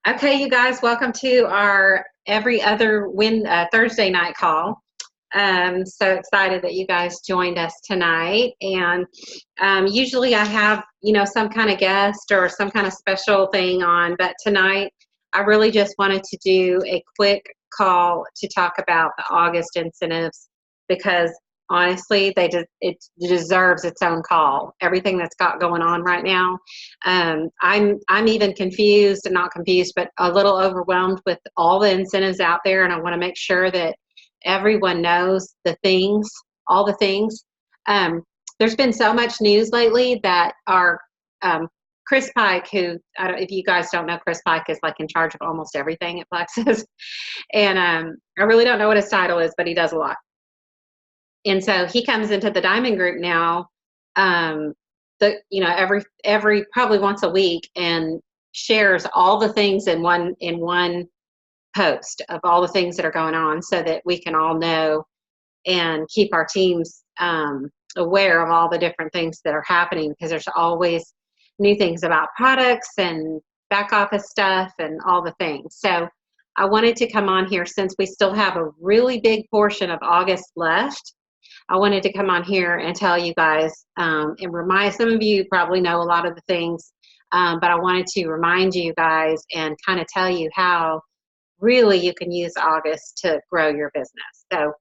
Okay, you guys, welcome to our every other Thursday night call. So excited that you guys joined us tonight. And usually I have, some kind of guest or some kind of special thing on, but tonight I really just wanted to do a quick call to talk about the August incentives because honestly, it deserves its own call. Everything that's got going on right now. I'm even confused, not confused, but a little overwhelmed with all the incentives out there, and I want to make sure that everyone knows all the things. There's been so much news lately that our Chris Pike, who if you guys don't know, Chris Pike is like in charge of almost everything at Plexus, and I really don't know what his title is, but he does a lot. And so he comes into the Diamond Group now, every probably once a week, and shares all the things in one post of all the things that are going on, so that we can all know and keep our teams aware of all the different things that are happening, because there's always new things about products and back office stuff and all the things. So I wanted to come on here, since we still have a really big portion of August left. I wanted to come on here and tell you guys and remind, some of you probably know a lot of the things, but I wanted to remind you guys and kind of tell you how really you can use August to grow your business. So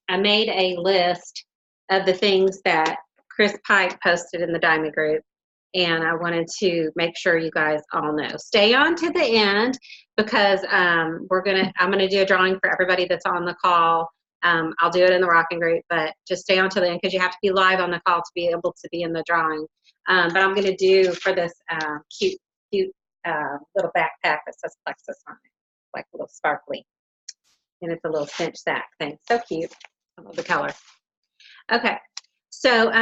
I made a list of the things that Chris Pike posted in the Diamond Group, and I wanted to make sure you guys all know. Stay on to the end, because I'm gonna do a drawing for everybody that's on the call. I'll do it in the Rockin group, but just stay on to the end, because you have to be live on the call to be able to be in the drawing. But I'm going to do for this cute little backpack that says Plexus on it, like a little sparkly, and it's a little cinch sack thing. So cute. I love the color. Okay, so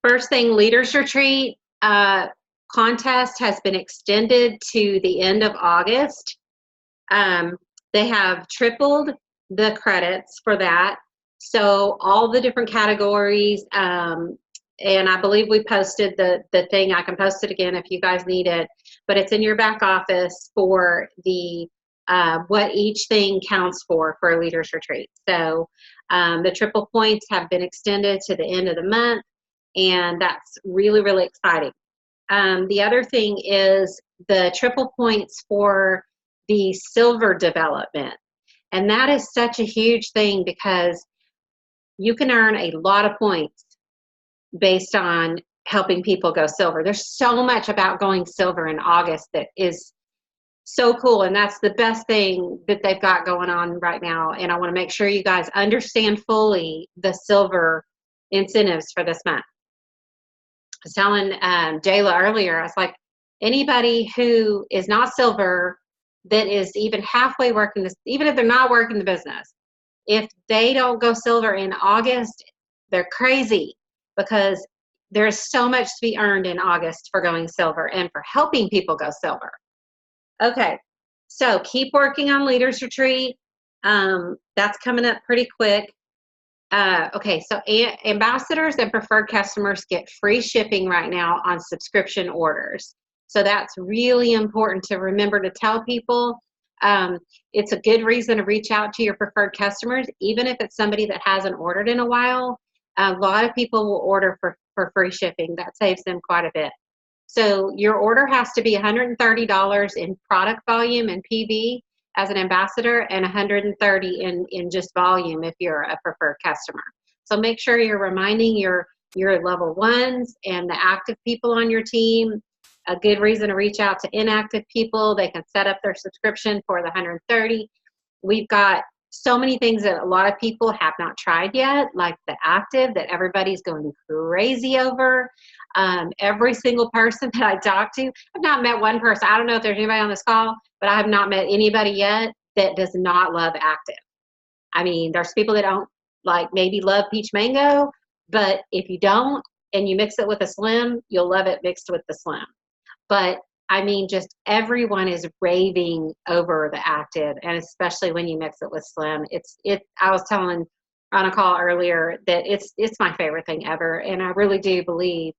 first thing, Leaders Retreat contest has been extended to the end of August. They have tripled the credits for that. So all the different categories, and I believe we posted the thing. I can post it again if you guys need it, but it's in your back office for the what each thing counts for a Leaders Retreat. So the triple points have been extended to the end of the month, and that's really, really exciting. The other thing is the triple points for the silver development. And that is such a huge thing, because you can earn a lot of points based on helping people go silver. There's so much about going silver in August that is so cool, and that's the best thing that they've got going on right now. And I want to make sure you guys understand fully the silver incentives for this month. I was telling Jayla earlier, I was like, anybody who is not silver, that is even halfway working this, even if they're not working the business, if they don't go silver in August, they're crazy, because there's so much to be earned in August for going silver and for helping people go silver. Okay, so keep working on Leaders Retreat. That's coming up pretty quick. Okay, so ambassadors and preferred customers get free shipping right now on subscription orders. So that's really important to remember to tell people. It's a good reason to reach out to your preferred customers, even if it's somebody that hasn't ordered in a while. A lot of people will order for free shipping. That saves them quite a bit. So your order has to be $130 in product volume and PV as an ambassador, and $130 in just volume if you're a preferred customer. So make sure you're reminding your level ones and the active people on your team. A good reason to reach out to inactive people. They can set up their subscription for the $130. We've got so many things that a lot of people have not tried yet, like the active, that everybody's going crazy over. Every single person that I talk to, I've not met one person. I don't know if there's anybody on this call, but I have not met anybody yet that does not love active. I mean, there's people that don't maybe love peach mango, but if you don't and you mix it with a slim, you'll love it mixed with the slim. But I mean, just everyone is raving over the active, and especially when you mix it with slim. I was telling on a call earlier that it's my favorite thing ever, and I really do believe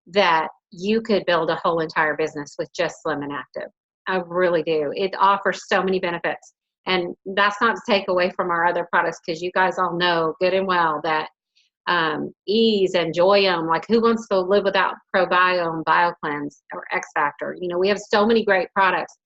that you could build a whole entire business with just Slim and Active. I really do. It offers so many benefits. And that's not to take away from our other products, because you guys all know good and well that Ease and Joyum, like who wants to live without Probiome, BioCleanse, or X Factor? You know, we have so many great products,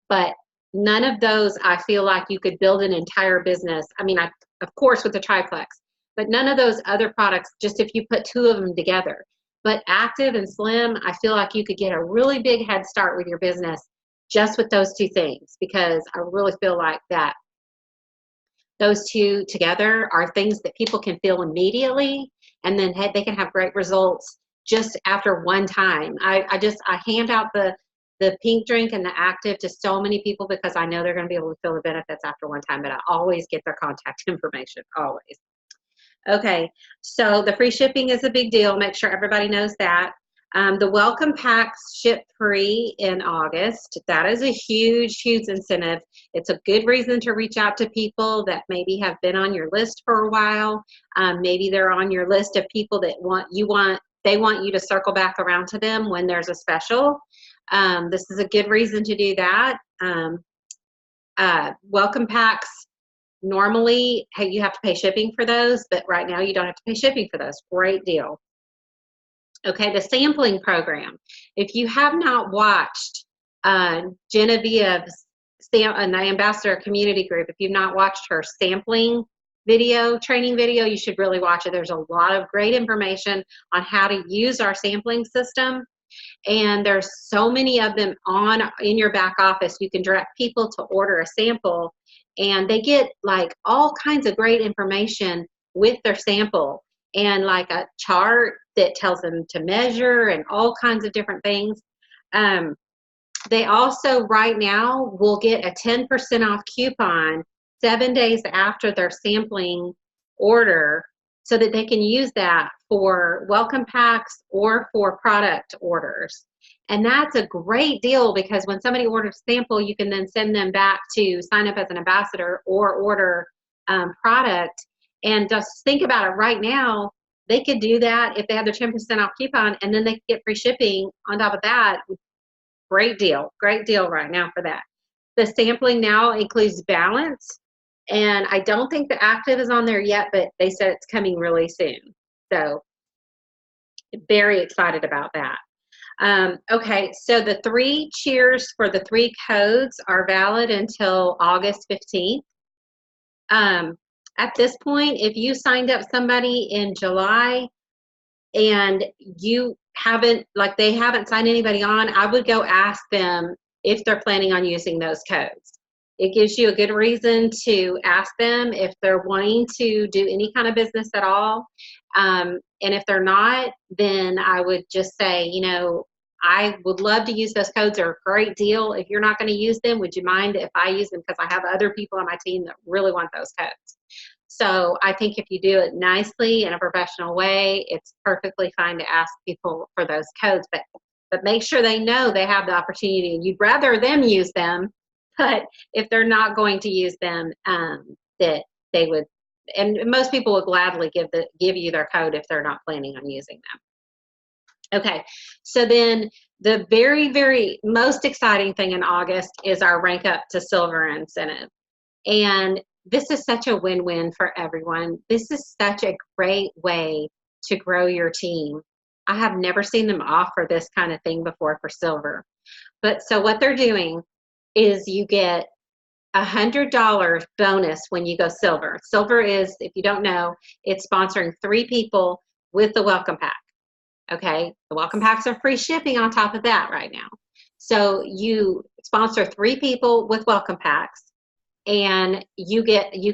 but none of those I feel like you could build an entire business. I mean, of course with the triplex, but none of those other products, just if you put two of them together. But Active and Slim, I feel like you could get a really big head start with your business just with those two things, because I really feel like that those two together are things that people can feel immediately, and then they can have great results just after one time. I hand out the pink drink and the Active to so many people because I know they're going to be able to feel the benefits after one time, but I always get their contact information, always. Okay, so the free shipping is a big deal. Make sure everybody knows that. The welcome packs ship free in August. That is a huge, huge incentive. It's a good reason to reach out to people that maybe have been on your list for a while. Maybe they're on your list of people that they want you to circle back around to them when there's a special. This is a good reason to do that. Welcome packs, normally you have to pay shipping for those, but right now you don't have to pay shipping for those. Great deal. Okay, the sampling program. If you have not watched Genevieve's the Ambassador Community Group, if you've not watched her sampling video, training video, you should really watch it. There's a lot of great information on how to use our sampling system. And there's so many of them in your back office. You can direct people to order a sample, and they get like all kinds of great information with their sample, and like a chart that tells them to measure and all kinds of different things. They also right now will get a 10% off coupon 7 days after their sampling order, so that they can use that for welcome packs or for product orders. And that's a great deal, because when somebody orders a sample, you can then send them back to sign up as an ambassador or order product. And just think about it right now, they could do that if they have their 10% off coupon, and then they could get free shipping on top of that. Great deal right now for that. The sampling now includes Balance, and I don't think the Active is on there yet, but they said it's coming really soon. So very excited about that. Okay, so the 3 cheers for the 3 codes are valid until August 15th. At this point, if you signed up somebody in July and you haven't, like they haven't signed anybody on, I would go ask them if they're planning on using those codes. It gives you a good reason to ask them if they're wanting to do any kind of business at all. And if they're not, then I would just say, you know, I would love to use those codes. They're a great deal. If you're not going to use them, would you mind if I use them? Because I have other people on my team that really want those codes. So I think if you do it nicely in a professional way, it's perfectly fine to ask people for those codes. But make sure they know they have the opportunity, and you'd rather them use them. But if they're not going to use them, that they would, and most people would gladly give you their code if they're not planning on using them. Okay, so then the very, very most exciting thing in August is our Rank Up to Silver incentive. And this is such a win-win for everyone. This is such a great way to grow your team. I have never seen them offer this kind of thing before for silver. But so what they're doing is you get $100 bonus when you go silver. Silver is, if you don't know, it's sponsoring 3 people with the welcome pack. Okay, the welcome packs are free shipping on top of that right now. So you sponsor 3 people with welcome packs, and you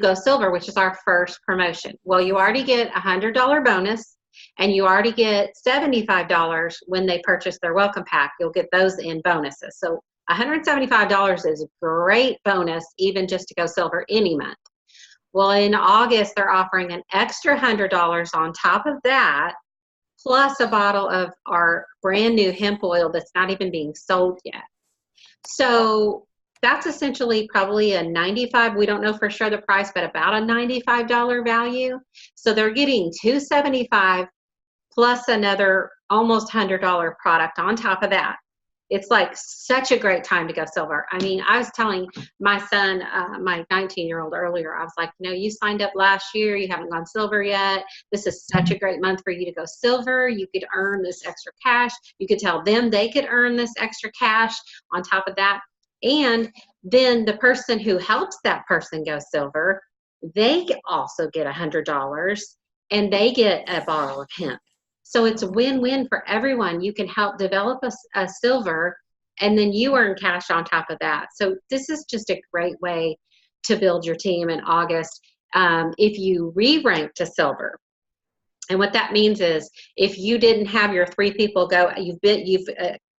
go silver, which is our first promotion. Well, you already get a $100 bonus, and you already get $75 when they purchase their welcome pack. You'll get those in bonuses. So $175 is a great bonus, even just to go silver any month. Well, in August, they're offering an extra $100 on top of that, plus a bottle of our brand new hemp oil that's not even being sold yet. So that's essentially probably a $95, we don't know for sure the price, but about a $95 value. So they're getting $275 plus another almost $100 product on top of that. It's like such a great time to go silver. I mean, I was telling my son, my 19-year-old earlier, I was like, you signed up last year. You haven't gone silver yet. This is such a great month for you to go silver. You could earn this extra cash. You could tell them they could earn this extra cash on top of that. And then the person who helps that person go silver, they also get $100 and they get a bottle of hemp. So it's a win-win for everyone. You can help develop a silver, and then you earn cash on top of that. So this is just a great way to build your team in August. If you re-rank to silver, and what that means is if you didn't have your 3 people go, you've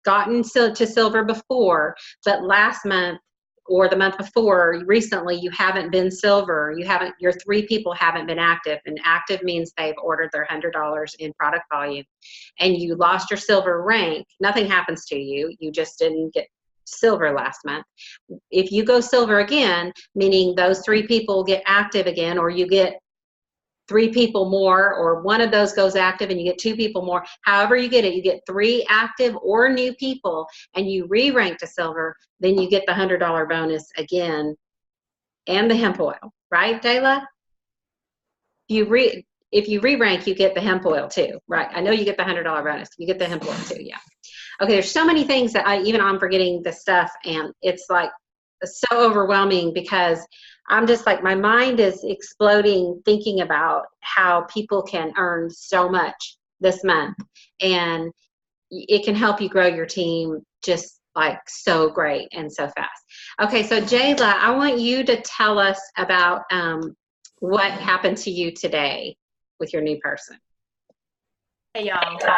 gotten to silver before, but last month or the month before, recently, you haven't been silver, your 3 people haven't been active, and active means they've ordered their $100 in product volume, and you lost your silver rank, nothing happens to you, you just didn't get silver last month. If you go silver again, meaning those 3 people get active again, or you get 3 people more, or one of those goes active and you get 2 people more, however you get it, you get 3 active or new people and you re-rank to silver, then you get the $100 bonus again and the hemp oil, right, Dayla? If you re-rank, you get the hemp oil too, right? I know you get the $100 bonus. You get the hemp oil too, yeah. Okay, there's so many things that I'm forgetting the stuff, and it's like so overwhelming because I'm just like, my mind is exploding thinking about how people can earn so much this month, and it can help you grow your team just like so great and so fast. Okay, so Jayla, I want you to tell us about what happened to you today with your new person. Hey, y'all. So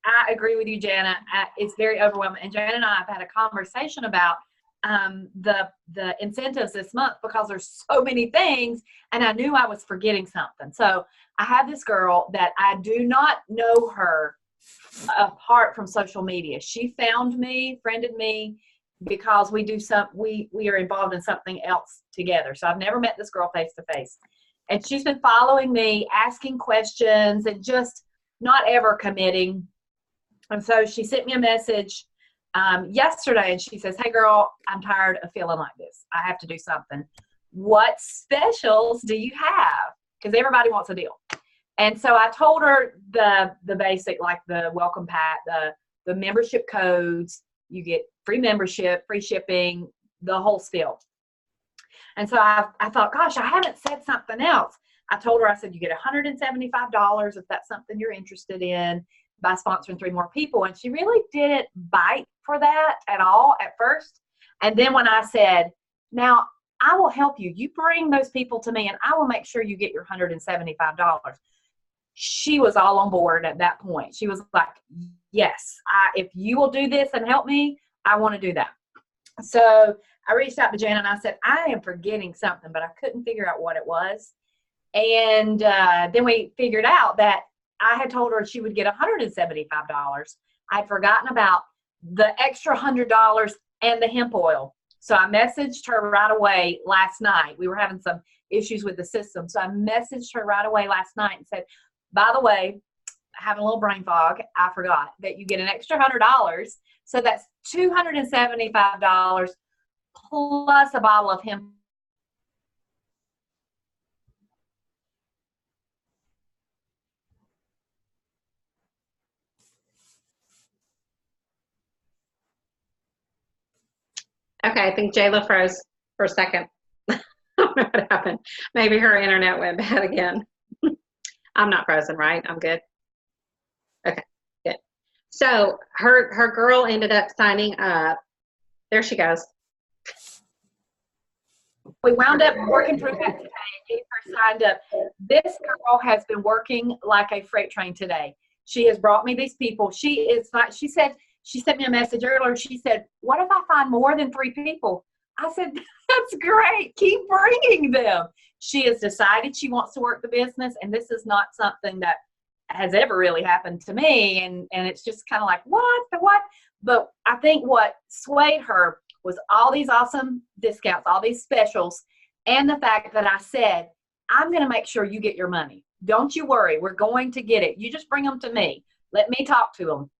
I agree with you, Jana. It's very overwhelming. And Jana and I have had a conversation about the incentives this month because there's so many things, and I knew I was forgetting something. So I have this girl that I do not know her apart from social media. She found me, friended me, because we are involved in something else together. So I've never met this girl face to face, and she's been following me, asking questions, and just not ever committing. And so she sent me a message yesterday, and she says, "Hey girl, I'm tired of feeling like this. I have to do something. What specials do you have? Because everybody wants a deal." And so I told her the basic, like the welcome pack, the membership codes. You get free membership, free shipping, the whole spiel. And so I thought, gosh, I haven't said something else. I told her, I said, you get $175 if that's something you're interested in by sponsoring 3 more people. And she really didn't bite for that at all at first. And then when I said, now I will help you, you bring those people to me and I will make sure you get your $175. She was all on board at that point. She was like, yes, if you will do this and help me, I want to do that. So I reached out to Jana and I said, I am forgetting something, but I couldn't figure out what it was. And then we figured out that I had told her she would get $175. I'd forgotten about the extra $100 and the hemp oil. So I messaged her right away last night. We were having some issues with the system. So I messaged her right away last night and said, by the way, having a little brain fog, I forgot that you get an extra $100. So that's $275 plus a bottle of hemp. Okay, I think Jayla froze for a second. I don't know what happened. Maybe her internet went bad again. I'm not frozen, right? I'm good. Okay, good. So her girl ended up signing up. There she goes. We wound up working through that today and getting her signed up. This girl has been working like a freight train today. She has brought me these people. She sent me a message earlier. She said, what if I find more than 3 people? I said, that's great. Keep bringing them. She has decided she wants to work the business, and this is not something that has ever really happened to me. And it's just kind of like, what? But I think what swayed her was all these awesome discounts, all these specials, and the fact that I said, I'm going to make sure you get your money. Don't you worry. We're going to get it. You just bring them to me. Let me talk to them.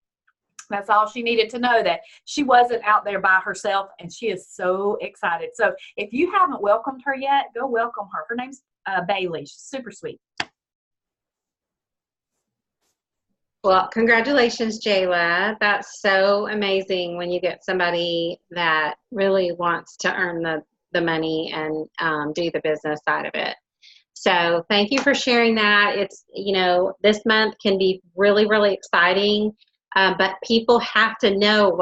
That's all she needed to know, that she wasn't out there by herself, and she is so excited. So if you haven't welcomed her yet, go welcome her. Her name's Bailey. She's super sweet. Well, congratulations, Jayla. That's so amazing when you get somebody that really wants to earn the money and do the business side of it. So thank you for sharing that. It's, this month can be really, really exciting, but people have to know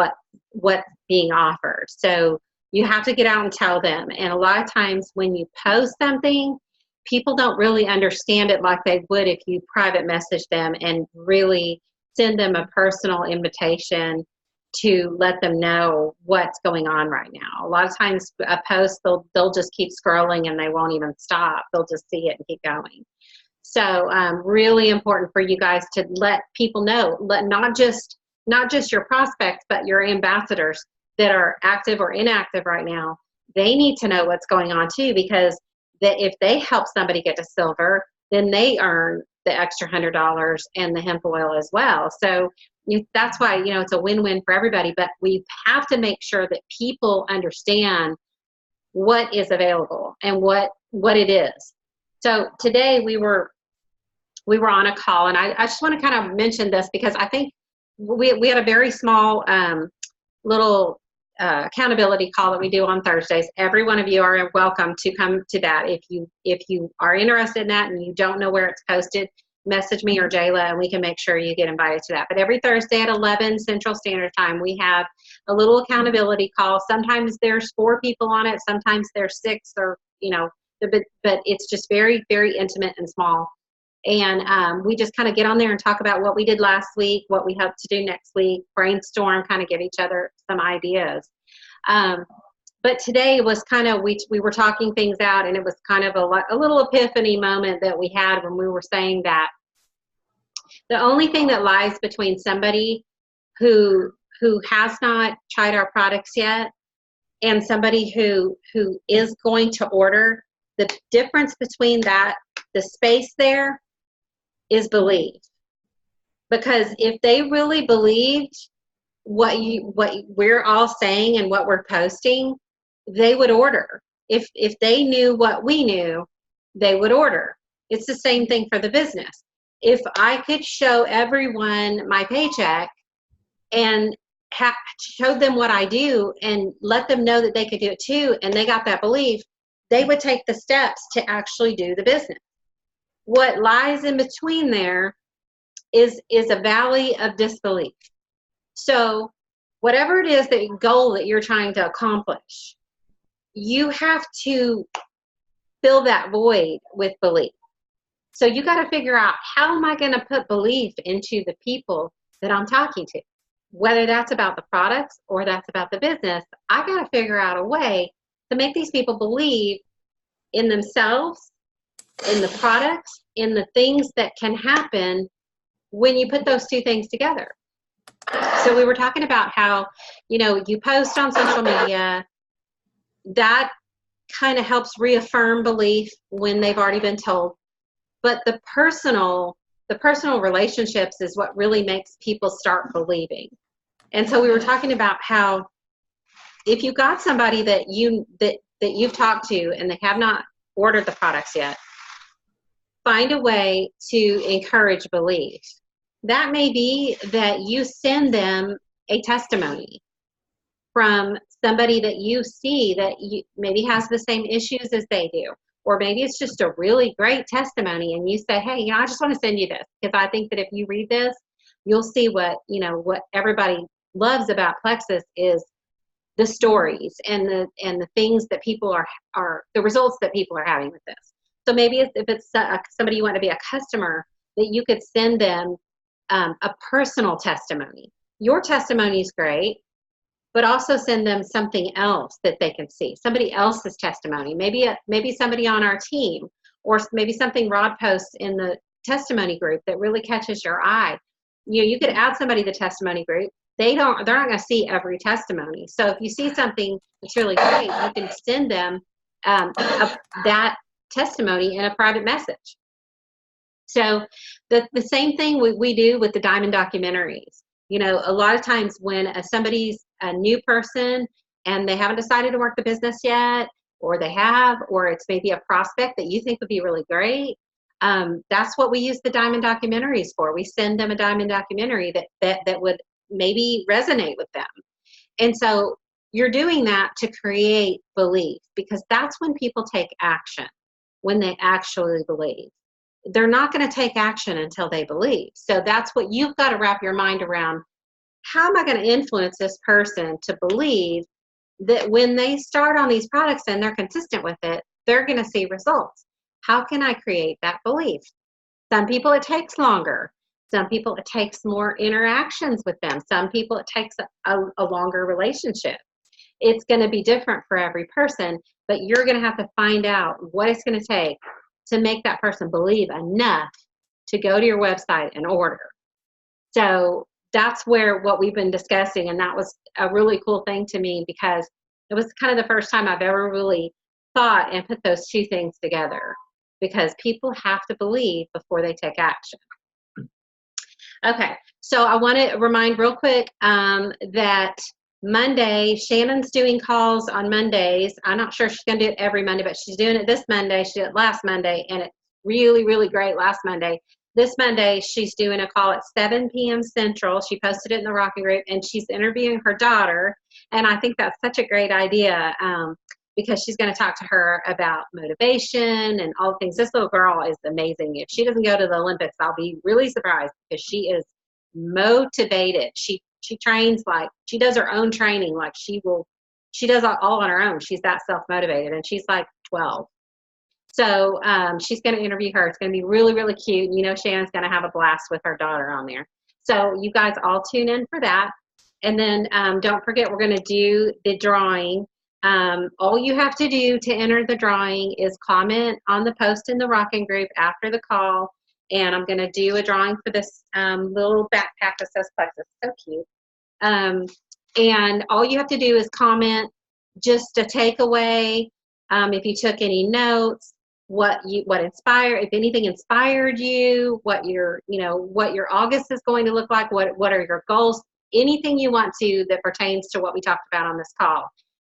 what's being offered. So you have to get out and tell them. And a lot of times when you post something, people don't really understand it like they would if you private message them and really send them a personal invitation to let them know what's going on right now. A lot of times a post, they'll just keep scrolling and they won't even stop. They'll just see it and keep going. So really important for you guys to let people know, not just your prospects, but your ambassadors that are active or inactive right now. They need to know what's going on too, because if they help somebody get to silver, then they earn the extra $100 and the hemp oil as well. So that's why, it's a win-win for everybody, but we have to make sure that people understand what is available and what it is. So today we were on a call, and I just want to kind of mention this because I think we had a very small little accountability call that we do on Thursdays. Every one of you are welcome to come to that. If you are interested in that and you don't know where it's posted, message me or Jayla and we can make sure you get invited to that. But every Thursday at 11 Central Standard Time, we have a little accountability call. Sometimes there's 4 people on it. Sometimes there's 6 or, but it's just very, very intimate and small. And we just kind of get on there and talk about what we did last week, what we hope to do next week, brainstorm, kind of give each other some ideas. But today was kind of, we were talking things out, and it was kind of a little epiphany moment that we had when we were saying that the only thing that lies between somebody who has not tried our products yet and somebody who is going to order, the difference between that, the space there, is belief. Because if they really believed what we're all saying and what we're posting, they would order. If they knew what we knew, they would order. It's the same thing for the business. If I could show everyone my paycheck and showed them what I do and let them know that they could do it too, and they got that belief, they would take the steps to actually do the business. What lies in between there is a valley of disbelief. So whatever it is, the goal that you're trying to accomplish, you have to fill that void with belief. So you got to figure out, how am I going to put belief into the people that I'm talking to? Whether that's about the products or that's about the business, I got to figure out a way to make these people believe in themselves, in the products, in the things that can happen when you put those two things together. So we were talking about how, you post on social media, that kind of helps reaffirm belief when they've already been told. But the personal relationships is what really makes people start believing. And so we were talking about how if you got somebody that you've talked to and they have not ordered the products yet, find a way to encourage belief. That may be that you send them a testimony from somebody that you see that maybe has the same issues as they do. Or maybe it's just a really great testimony and you say, hey, I just want to send you this because I think that if you read this, you'll see what everybody loves about Plexus is the stories and the things that people are the results that people are having with this. So maybe if it's somebody you want to be a customer, that you could send them a personal testimony. Your testimony is great, but also send them something else that they can see, somebody else's testimony, maybe somebody on our team, or maybe something Rod posts in the testimony group that really catches your eye. You could add somebody to the testimony group. They're not going to see every testimony. So if you see something that's really great, you can send them that testimony in a private message. So the same thing we do with the diamond documentaries. You know, a lot of times when somebody's a new person and they haven't decided to work the business yet, or they have, or it's maybe a prospect that you think would be really great, that's what we use the diamond documentaries for. We send them a diamond documentary that would maybe resonate with them. And so you're doing that to create belief, because that's when people take action, when they actually believe. They're not going to take action until they believe. So that's what you've got to wrap your mind around. How am I going to influence this person to believe that when they start on these products and they're consistent with it, they're going to see results? How can I create that belief? Some people it takes longer. Some people it takes more interactions with them. Some people it takes a longer relationship. It's going to be different for every person, but you're going to have to find out what it's going to take to make that person believe enough to go to your website and order. So that's where what we've been discussing, and that was a really cool thing to me, because it was kind of the first time I've ever really thought and put those two things together, because people have to believe before they take action. Okay, so I want to remind real quick that Monday, Shannon's doing calls on Mondays. I'm not sure she's going to do it every Monday, but she's doing it this Monday. She did it last Monday, and it's really, really great last Monday. This Monday, she's doing a call at 7 p.m. Central. She posted it in the Rockin group, and she's interviewing her daughter. And I think that's such a great idea, because she's going to talk to her about motivation and all the things. This little girl is amazing. If she doesn't go to the Olympics, I'll be really surprised, because she is motivated. She trains, like she does her own training. Like she does all on her own. She's that self-motivated, and she's like 12. So she's going to interview her. It's going to be really, really cute. You know, Shannon's going to have a blast with her daughter on there. So you guys all tune in for that. And then don't forget, we're going to do the drawing. All you have to do to enter the drawing is comment on the post in the Rockin group after the call. And I'm going to do a drawing for this little backpack that says Plexus. So cute. And all you have to do is comment just a takeaway. If you took any notes, what inspired, if anything inspired you, what your August is going to look like, what are your goals, anything you want to that pertains to what we talked about on this call.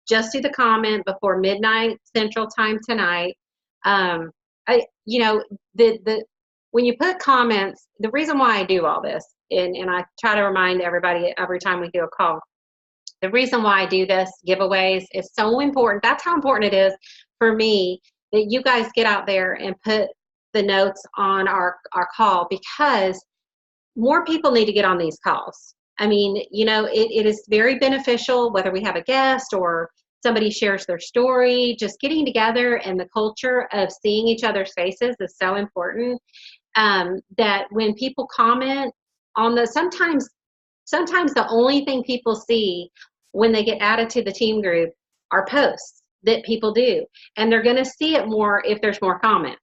Just do the comment before midnight Central Time tonight. When you put comments, the reason why I do all this, and I try to remind everybody every time we do a call, the reason why I do this, giveaways, is so important. That's how important it is for me that you guys get out there and put the notes on our call, because more people need to get on these calls. I mean, it is very beneficial, whether we have a guest or somebody shares their story. Just getting together, and the culture of seeing each other's faces is so important. That when people comment on sometimes the only thing people see when they get added to the team group are posts that people do, and they're going to see it more if there's more comments.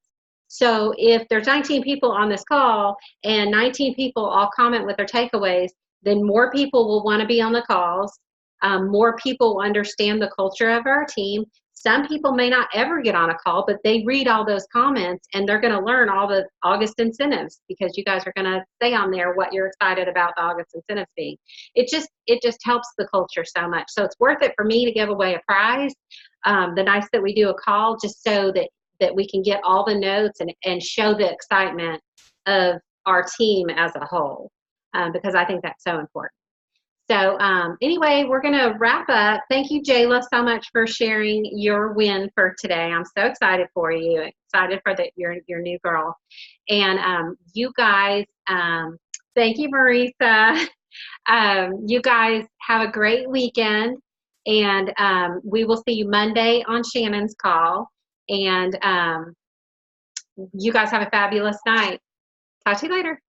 So if there's 19 people on this call and 19 people all comment with their takeaways, then more people will want to be on the calls. More people will understand the culture of our team. Some people may not ever get on a call, but they read all those comments, and they're going to learn all the August incentives, because you guys are going to say on there what you're excited about the August incentives being. It just helps the culture so much. So it's worth it for me to give away a prize the nights that we do a call, just so that we can get all the notes and show the excitement of our team as a whole, because I think that's so important. So anyway, we're going to wrap up. Thank you, Jayla, so much for sharing your win for today. I'm so excited for you, excited for your new girl. And you guys, thank you, Marisa. You guys have a great weekend, and we will see you Monday on Shannon's call. And you guys have a fabulous night. Talk to you later.